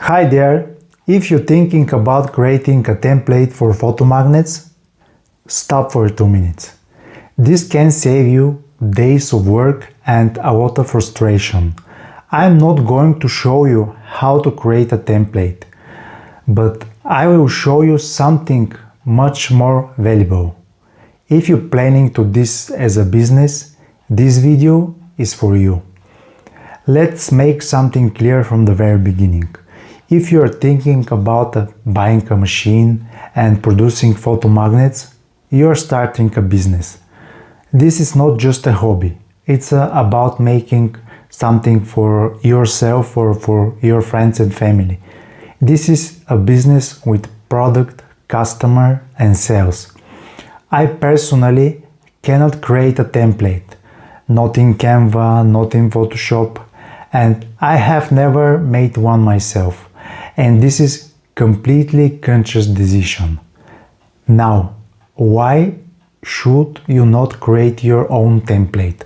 Hi there! If you're thinking about creating a template for photomagnets, stop for 2 minutes. This can save you days of work and a lot of frustration. I'm not going to show you how to create a template, but I will show you something much more valuable. If you're planning to do this as a business, this video is for you. Let's make something clear from the very beginning. If you're thinking about buying a machine and producing photomagnets, you're starting a business. This is not just a hobby. It's about making something for yourself or for your friends and family. This is a business with product, customer and sales. I personally cannot create a template, not in Canva, not in Photoshop, and I have never made one myself. And this is completely conscious decision. Now, why should you not create your own template?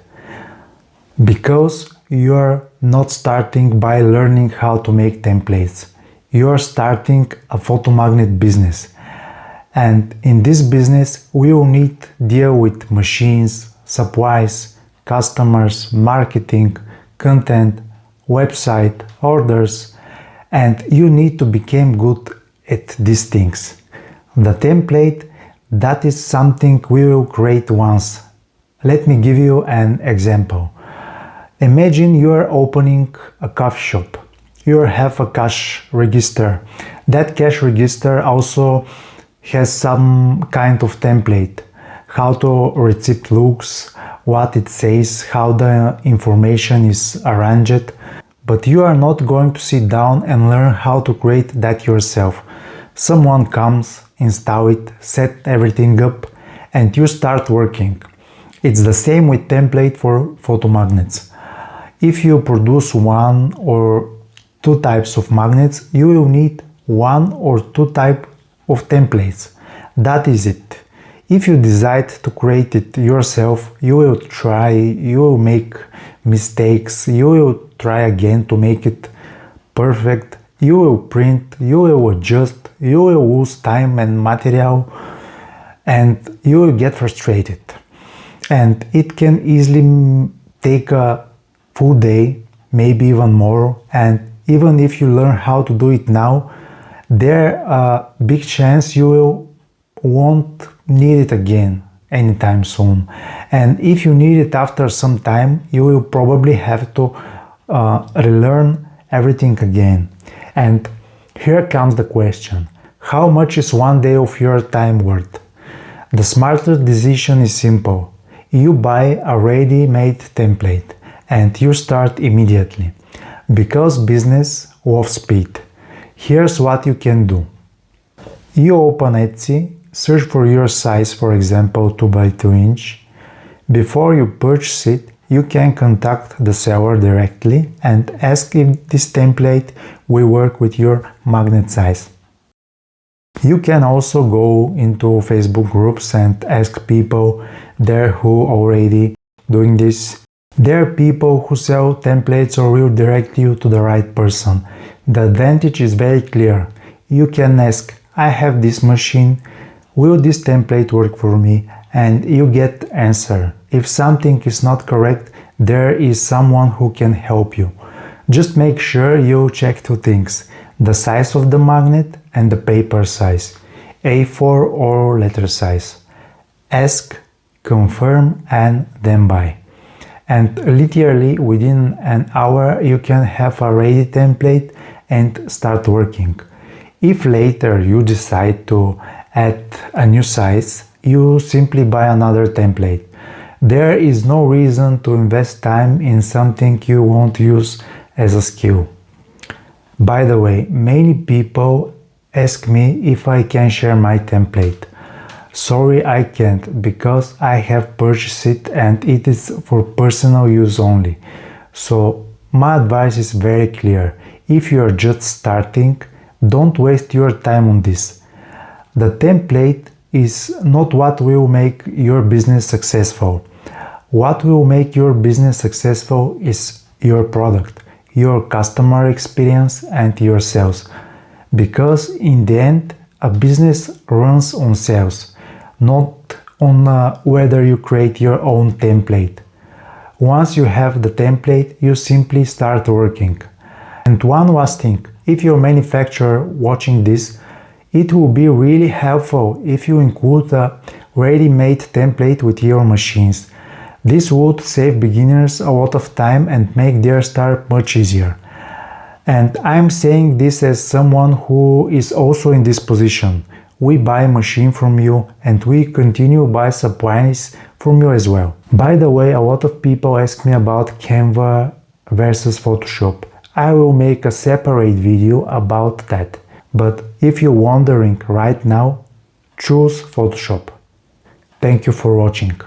Because you are not starting by learning how to make templates. You are starting a photomagnet business. And in this business, we will need to deal with machines, supplies, customers, marketing, content, website, orders, and you need to become good at these things. The template, that is something we will create once. Let me give you an example. Imagine you are opening a coffee shop. You have a cash register. That cash register also has some kind of template. How the receipt looks, what it says, how the information is arranged. But you are not going to sit down and learn how to create that yourself. Someone comes, install it, set everything up, and you start working. It's the same with template for photomagnets. If you produce one or two types of magnets, you will need one or two types of templates. That is it. If you decide to create it yourself, you will try, you will make mistakes, you will try again to make it perfect, you will print, you will adjust, you will lose time and material, and you will get frustrated. And it can easily take a full day, maybe even more, and even if you learn how to do it now, there a big chance you won't need it again anytime soon. And if you need it after some time, you will probably have to relearn everything again. And here comes the question: how much is one day of your time worth? The smarter decision is simple. You buy a ready-made template and you start immediately. Because business loves speed. Here's what you can do. You open Etsy, search for your size, for example 2x2 inch. Before you purchase it, you can contact the seller directly and ask if this template will work with your magnet size. You can also go into Facebook groups and ask people there who already doing this. There are people who sell templates or will direct you to the right person. The advantage is very clear. You can ask, I have this machine, will this template work for me? And you get answer. If something is not correct, there is someone who can help you. Just make sure you check two things: the size of the magnet and the paper size, A4 or letter size. Ask, confirm, and then buy. And literally within an hour you can have a ready template and start working. If later you decide to add a new size, you simply buy another template. There is no reason to invest time in something you won't use as a skill. By the way, many people ask me if I can share my template. Sorry, I can't, because I have purchased it and it is for personal use only. So my advice is very clear. If you are just starting, don't waste your time on this. The template is not what will make your business successful. What will make your business successful is your product. your customer experience and your sales. Because in the end, a business runs on sales, not on whether you create your own template. Once you have the template, you simply start working. And one last thing, if you're a manufacturer watching this, it will be really helpful if you include a ready-made template with your machines. This would save beginners a lot of time and make their start much easier. And I'm saying this as someone who is also in this position. We buy a machine from you and we continue buy supplies from you as well. By the way, a lot of people ask me about Canva versus Photoshop. I will make a separate video about that. But if you're wondering right now, choose Photoshop. Thank you for watching.